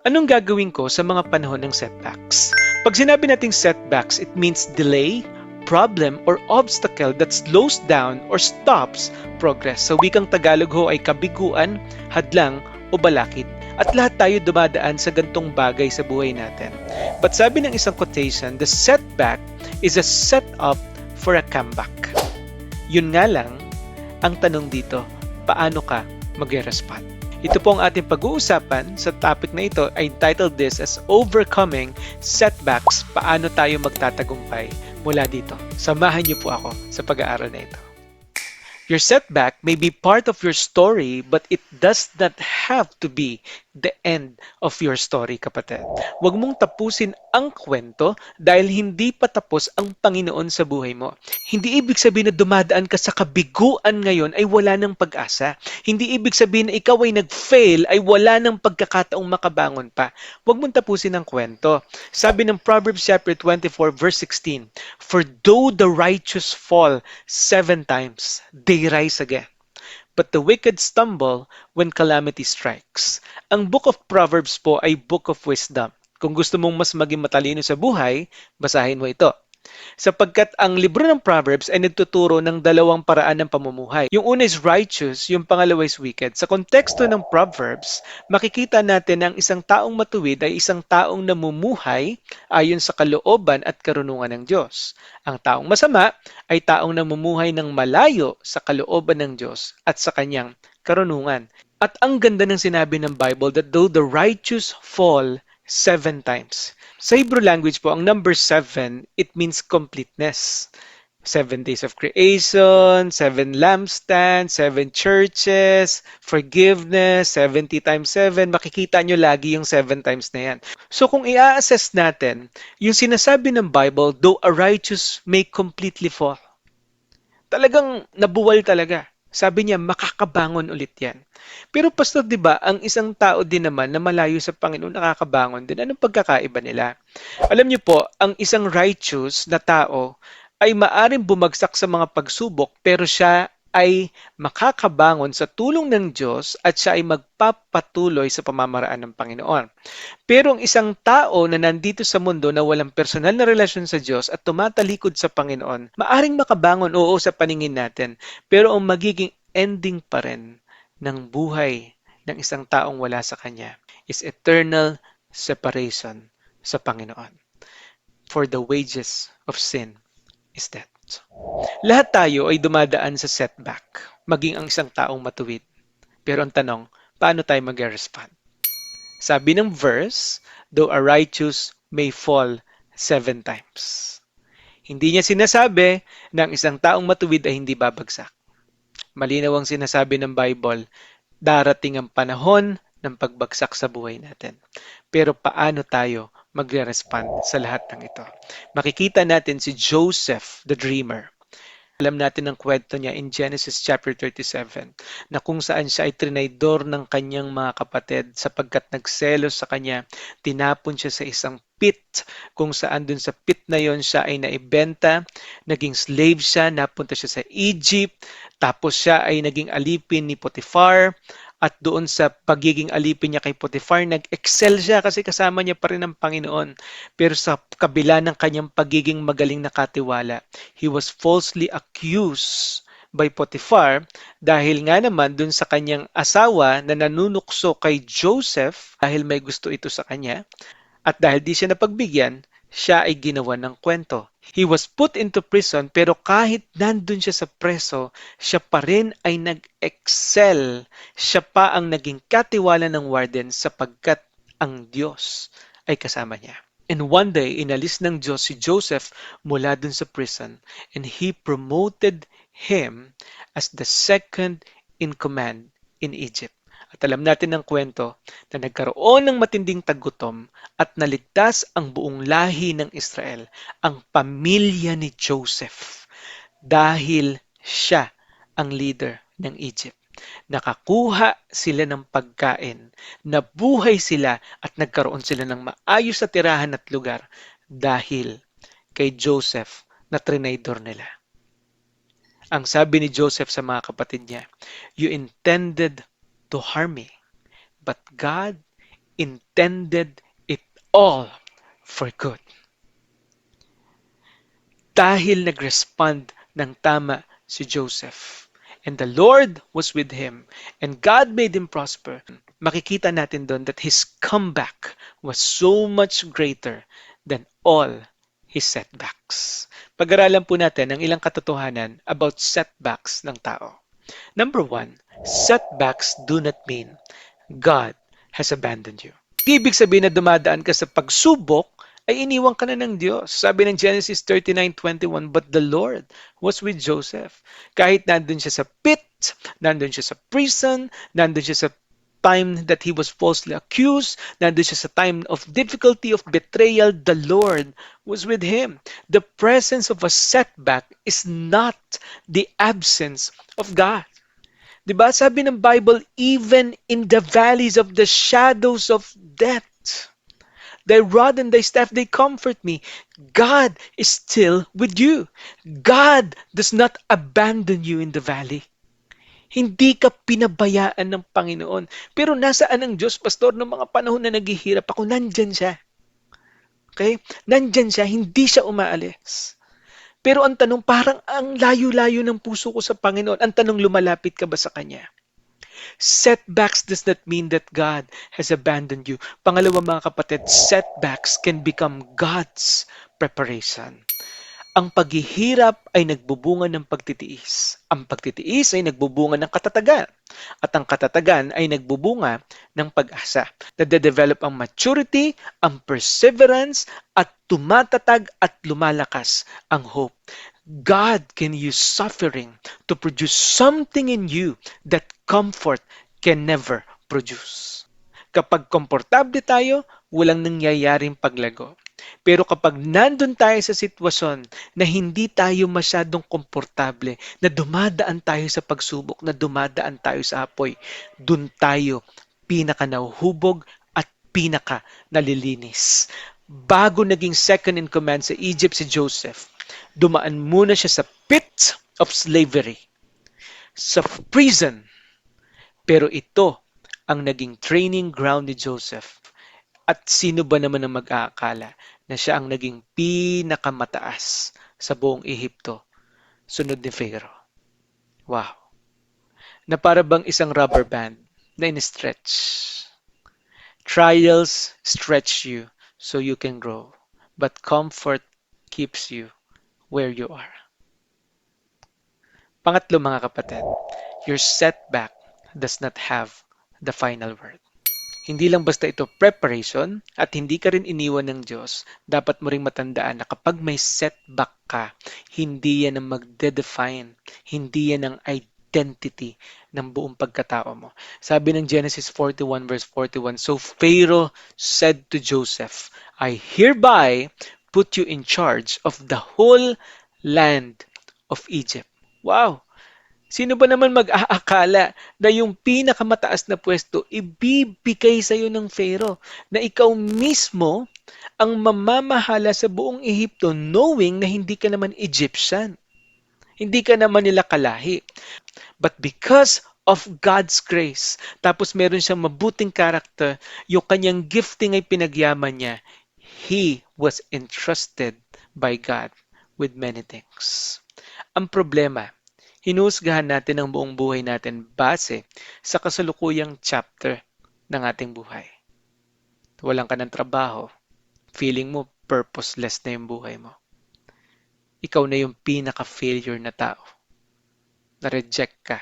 Anong gagawin ko sa mga panahon ng setbacks? Pag sinabi nating setbacks, it means delay, problem, or obstacle that slows down or stops progress. Sa wikang Tagalog ho ay kabiguan, hadlang, o balakid. At lahat tayo dumadaan sa gantong bagay sa buhay natin. But sabi ng isang quotation, the setback is a setup for a comeback. Yun nga lang, ang tanong dito, paano ka mag-respond? Ito po ang ating pag-uusapan sa topic na ito. I entitled this as Overcoming Setbacks, paano tayo magtatagumpay mula dito. Samahan niyo po ako sa pag-aaral na ito. Your setback may be part of your story, but it does not have to be the end of your story, kapatid. Huwag mong tapusin ang kwento dahil hindi pa tapos ang Panginoon sa buhay mo. Hindi ibig sabihin na dumadaan ka sa kabiguan ngayon ay wala ng pag-asa. Hindi ibig sabihin na ikaw ay nag-fail ay wala ng pagkakataong makabangon pa. Huwag mong tapusin ang kwento. Sabi ng Proverbs chapter 24 verse 16, "For though the righteous fall 7 times, they rise again. But the wicked stumble when calamity strikes." Ang Book of Proverbs po ay Book of Wisdom. Kung gusto mong mas maging matalino sa buhay, basahin mo ito. Sapagkat ang libro ng Proverbs ay nagtuturo ng dalawang paraan ng pamumuhay. Yung una is righteous, yung pangalawa is wicked. Sa konteksto ng Proverbs, makikita natin na ang isang taong matuwid ay isang taong namumuhay ayon sa kalooban at karunungan ng Diyos. Ang taong masama ay taong namumuhay ng malayo sa kalooban ng Diyos at sa kanyang karunungan. At ang ganda ng sinabi ng Bible that though the righteous fall 7 times. Sa Hebrew language po, ang number 7, it means completeness. 7 days of creation, 7 lampstands, 7 churches, forgiveness, 70 times 7. Makikita nyo lagi yung 7 times na yan. So kung i-assess natin, yung sinasabi ng Bible, though a righteous may completely fall. Talagang nabuwal talaga. Sabi niya, makakabangon ulit yan. Pero pastor, di ba, ang isang tao din naman na malayo sa Panginoon, nakakabangon din. Anong pagkakaiba nila? Alam niyo po, ang isang righteous na tao ay maaring bumagsak sa mga pagsubok, pero siya ay makakabangon sa tulong ng Diyos at siya ay magpapatuloy sa pamamaraan ng Panginoon. Pero ang isang tao na nandito sa mundo na walang personal na relasyon sa Diyos at tumatalikod sa Panginoon, maaring makabangon, oo, sa paningin natin, pero ang magiging ending pa rin ng buhay ng isang taong wala sa Kanya is eternal separation sa Panginoon. For the wages of sin is death. Lahat tayo ay dumadaan sa setback, maging ang isang taong matuwid. Pero ang tanong, paano tayo mag-respond? Sabi ng verse, though a righteous may fall 7 times. Hindi niya sinasabi na ang isang taong matuwid ay hindi babagsak. Malinaw ang sinasabi ng Bible, darating ang panahon ng pagbagsak sa buhay natin. Pero paano tayo magre-respond sa lahat ng ito? Makikita natin si Joseph, the dreamer. Alam natin ang kwento niya in Genesis chapter 37 na kung saan siya ay trinaydor ng kanyang mga kapatid sapagkat nagselos sa kanya, tinapon siya sa isang pit kung saan dun sa pit na yon siya ay naibenta, naging slave siya, napunta siya sa Egypt, tapos siya ay naging alipin ni Potiphar. At doon sa pagiging alipin niya kay Potiphar, nag-excel siya kasi kasama niya pa rin ang Panginoon. Pero sa kabila ng kanyang pagiging magaling na katiwala, he was falsely accused by Potiphar dahil nga naman doon sa kanyang asawa na nanunukso kay Joseph dahil may gusto ito sa kanya. At dahil di siya napagbigyan, siya ay ginawa ng kwento. He was put into prison pero kahit nandun siya sa preso, siya pa rin ay nag-excel. Siya pa ang naging katiwala ng warden sapagkat ang Diyos ay kasama niya. And one day, inalis ng Diyos si Joseph mula dun sa prison and He promoted him as the second in command in Egypt. At alam natin ng kwento na nagkaroon ng matinding taggutom at naligtas ang buong lahi ng Israel, ang pamilya ni Joseph, dahil siya ang leader ng Egypt. Nakakuha sila ng pagkain, nabuhay sila at nagkaroon sila ng maayos na tirahan at lugar dahil kay Joseph na trinaydor nila. Ang sabi ni Joseph sa mga kapatid niya, "You intended to harm me, but God intended it all for good. Dahil nag-respond ng tama si Joseph. And the Lord was with him, and God made him prosper. Makikita natin doon that his comeback was so much greater than all his setbacks. Pag-aralan po natin ang ilang katotohanan about setbacks ng tao. Number one, setbacks do not mean God has abandoned you. Di ibig sabihin na dumadaan ka sa pagsubok ay iniwan ka na ng Diyos. Sabi ng Genesis 39:21, but the Lord was with Joseph. Kahit nandun siya sa pit, nandun siya sa prison, nandun siya sa time that he was falsely accused, nandun siya sa time of difficulty, of betrayal, the Lord was with him. The presence of a setback is not the absence of God. Diba? Sabi ng Bible, even in the valleys of the shadows of death, thy rod and thy staff, they comfort me. God is still with you. God does not abandon you in the valley. Hindi ka pinabayaan ng Panginoon. Pero nasaan ang Diyos, Pastor, ng mga panahon na naghihirap ako? Nandyan siya. Okay? Nandyan siya, hindi siya umaalis. Pero ang tanong, parang ang layo-layo ng puso ko sa Panginoon. Ang tanong, lumalapit ka ba sa Kanya? Setbacks does not mean that God has abandoned you. Pangalawa mga kapatid, setbacks can become God's preparation. Ang paghihirap ay nagbubunga ng pagtitiis. Ang pagtitiis ay nagbubunga ng katatagan. At ang katatagan ay nagbubunga ng pag-asa. Nade-develop ang maturity, ang perseverance, at tumatatag at lumalakas ang hope. God can use suffering to produce something in you that comfort can never produce. Kapag komportable tayo, walang nangyayaring paglago. Pero kapag nandun tayo sa sitwasyon na hindi tayo masyadong komportable, na dumadaan tayo sa pagsubok, na dumadaan tayo sa apoy, dun tayo pinaka nahuhubog at pinaka nalilinis. Bago naging second in command sa Egypt si Joseph, dumaan muna siya sa pit of slavery, sa prison. Pero ito ang naging training ground ni Joseph. At sino ba naman ang mag-aakala na siya ang naging pinakamataas sa buong Ehipto, sunod ni Pharaoh? Wow! Na para bang isang rubber band na in-stretch. Trials stretch you so you can grow, but comfort keeps you where you are. Pangatlo mga kapatid, your setback does not have the final word. Hindi lang basta ito preparation at hindi ka rin iniwan ng Diyos. Dapat mo ring matandaan na kapag may setback ka, hindi yan ang magde-define. Hindi yan ang identity ng buong pagkatao mo. Sabi ng Genesis 41 verse 41, so Pharaoh said to Joseph, I hereby put you in charge of the whole land of Egypt. Wow! Sino ba naman mag-aakala na yung pinakamataas na pwesto ibibigay sa iyo ng Pharaoh na ikaw mismo ang mamamahala sa buong Ehipto knowing na hindi ka naman Egyptian. Hindi ka naman nila kalahi. But because of God's grace, tapos meron siyang mabuting character, yung kanyang gifting ay pinagyaman niya, he was entrusted by God with many things. Ang problema, hinuhusgahan natin ang buong buhay natin base sa kasalukuyang chapter ng ating buhay. Walang ka ng trabaho, feeling mo purposeless na yung buhay mo. Ikaw na yung pinaka-failure na tao. Na-reject ka.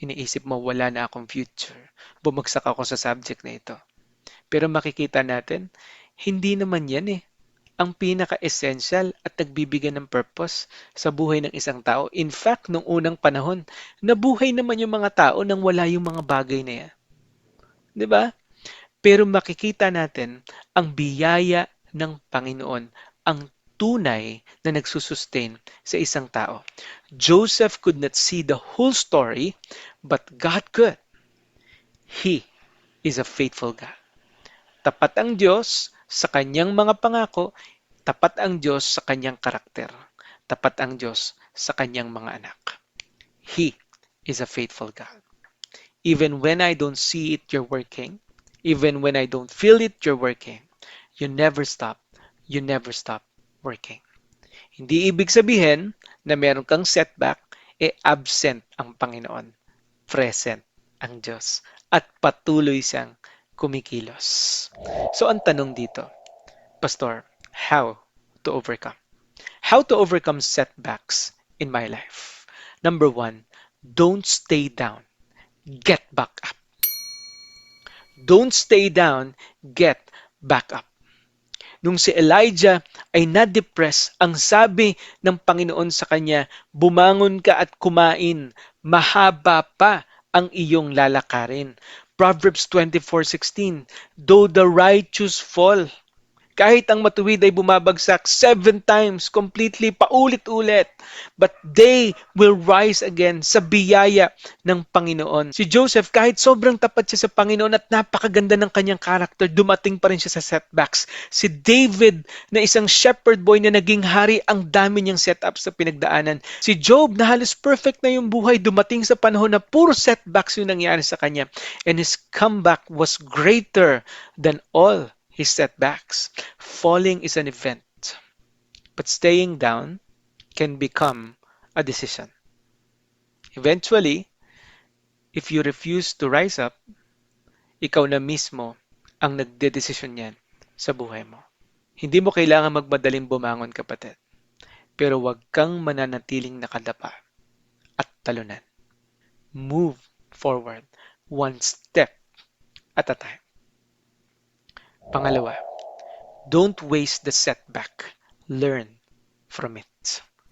Iniisip mo wala na akong future. Bumagsak ako sa subject na ito. Pero makikita natin, hindi naman yan ang pinaka-essential at nagbibigay ng purpose sa buhay ng isang tao. In fact, nung unang panahon, nabuhay naman yung mga tao nang wala yung mga bagay na yan. 'Di ba? Pero makikita natin ang biyaya ng Panginoon, ang tunay na nagsusustain sa isang tao. Joseph could not see the whole story, but God could. He is a faithful God. Tapat ang Diyos sa kanyang mga pangako, tapat ang Diyos sa kanyang karakter, tapat ang Diyos sa kanyang mga anak. He is a faithful God. Even when I don't see it you're working, Even when I don't feel it, you're working. You never stop. You never stop working. Hindi ibig sabihin na meron kang setback, absent ang Panginoon. Present ang Diyos. At patuloy siyang kumikilos. So ang tanong dito, Pastor, how to overcome? How to overcome setbacks in my life? Number one, don't stay down. Get back up. Don't stay down. Get back up. Nung si Elijah ay na-depress, ang sabi ng Panginoon sa kanya, bumangon ka at kumain, mahaba pa ang iyong lalakarin. Proverbs 24:16, though the righteous fall, kahit ang matuwid ay bumabagsak 7 times, completely, paulit-ulit, but they will rise again sa biyaya ng Panginoon. Si Joseph, kahit sobrang tapat siya sa Panginoon at napakaganda ng kanyang character, dumating pa rin siya sa setbacks. Si David, na isang shepherd boy na naging hari, ang dami niyang setups sa pinagdaanan. Si Job, na halos perfect na yung buhay, dumating sa panahon na puro setbacks yung nangyari sa kanya. And his comeback was greater than all his setbacks. Falling is an event, but staying down can become a decision. Eventually, if you refuse to rise up, ikaw na mismo ang nagdedesisyon yan sa buhay mo. Hindi mo kailangan magmadaling bumangon, kapatid. Pero huwag kang mananatiling nakadapa at talunan. Move forward one step at a time. Pangalawa, don't waste the setback. Learn from it.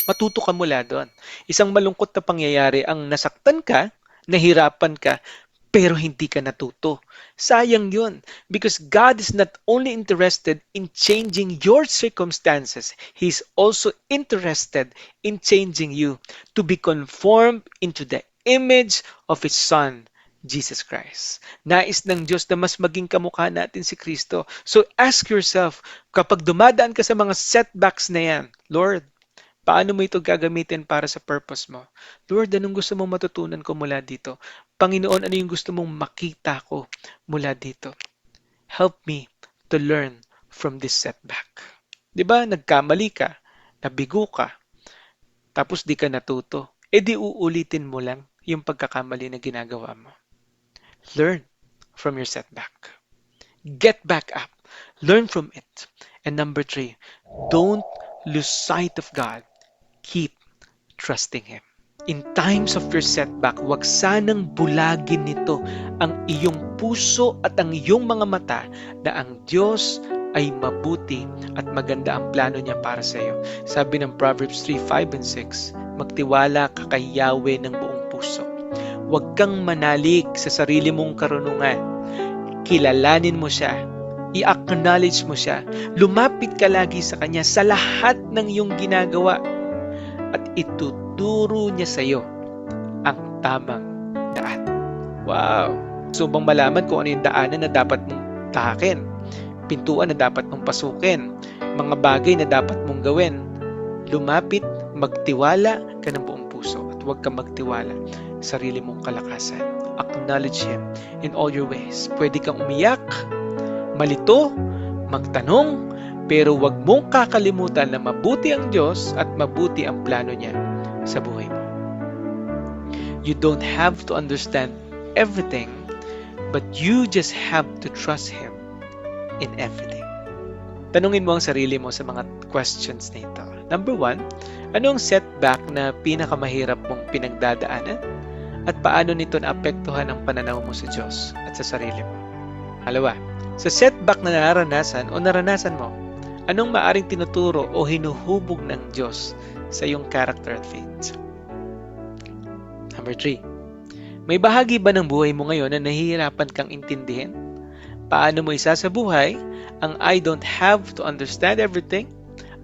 Matuto ka mula doon. Isang malungkot na pangyayari ang nasaktan ka, nahirapan ka, pero hindi ka natuto. Sayang yun. Because God is not only interested in changing your circumstances, He's also interested in changing you to be conformed into the image of His Son, Jesus Christ. Nais ng Diyos na mas maging kamukha natin si Kristo. So ask yourself, kapag dumadaan ka sa mga setbacks na yan, Lord, paano mo ito gagamitin para sa purpose mo? Lord, anong gusto mong matutunan ko mula dito? Panginoon, ano yung gusto mong makita ko mula dito? Help me to learn from this setback. Di ba, nagkamali ka, nabigo ka, tapos di ka natuto, di uulitin mo lang yung pagkakamali na ginagawa mo. Learn from your setback. Get back up. Learn from it. And number 3, don't lose sight of God. Keep trusting Him. In times of your setback, huwag sanang bulagin nito ang iyong puso at ang iyong mga mata na ang Diyos ay mabuti at maganda ang plano niya para sa iyo. Sabi ng Proverbs 3:5 and 6, magtiwala ka kay Yahweh ng buong puso. Huwag kang manalig sa sarili mong karunungan. Kilalanin mo siya. I-acknowledge mo siya. Lumapit ka lagi sa Kanya sa lahat ng iyong ginagawa. At ituturo niya sa iyo ang tamang daan. Wow! So bang malaman kung ano yung daanan na dapat mong tahakin? Pintuan na dapat mong pasukin? Mga bagay na dapat mong gawin? Lumapit, magtiwala ka ng buong puso. At huwag kang magtiwala sa sarili mong kalakasan. Acknowledge Him in all your ways. Pwede kang umiyak, malito, magtanong, pero huwag mong kakalimutan na mabuti ang Diyos at mabuti ang plano niya sa buhay mo. You don't have to understand everything, but you just have to trust Him in everything. Tanungin mo ang sarili mo sa mga questions na ito. Number 1, ano ang setback na pinakamahirap mong pinagdadaanan? At paano nito naapektuhan ang pananaw mo sa Diyos at sa sarili mo? Halawa, sa setback na naranasan mo, anong maaring tinuturo o hinuhubog ng Diyos sa iyong character at faith? Number 3, may bahagi ba ng buhay mo ngayon na nahihirapan kang intindihin? Paano mo isasabuhay ang I don't have to understand everything,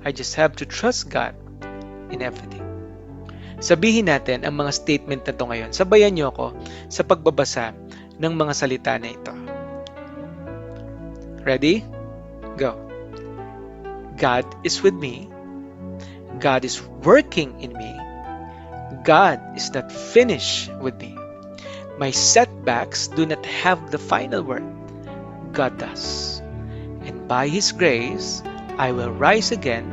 I just have to trust God in everything? Sabihin natin ang mga statement na ito ngayon. Sabayan niyo ako sa pagbabasa ng mga salita na ito. Ready? Go. God is with me. God is working in me. God is not finished with me. My setbacks do not have the final word. God does. And by His grace, I will rise again,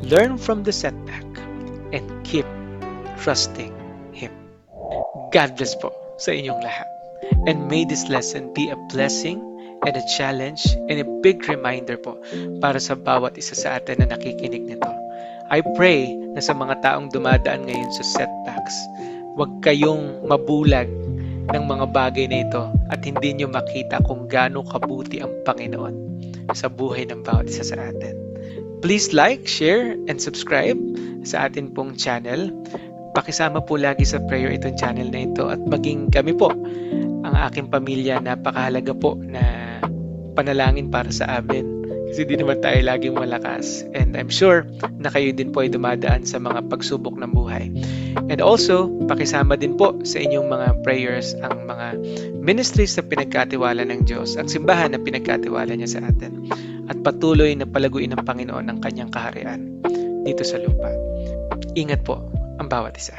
learn from the setback, and keep trusting Him. God bless po sa inyong lahat. And may this lesson be a blessing and a challenge and a big reminder po para sa bawat isa sa atin na nakikinig nito. I pray na sa mga taong dumadaan ngayon sa setbacks, huwag kayong mabulag ng mga bagay na ito at hindi nyo makita kung gaano kabuti ang Panginoon sa buhay ng bawat isa sa atin. Please like, share, and subscribe sa atin pong channel. Pakisama po lagi sa prayer itong channel na ito at maging kami po, ang aking pamilya, napakahalaga po na panalangin para sa amin. Kasi di naman tayo laging malakas. And I'm sure na kayo din po ay dumadaan sa mga pagsubok ng buhay. And also, pakisama din po sa inyong mga prayers ang mga ministries na pinagkatiwala ng Diyos, ang simbahan na pinagkatiwala niya sa atin. At patuloy na palaguin ng Panginoon ang kanyang kaharian dito sa lupa. Ingat po ang bawat isa.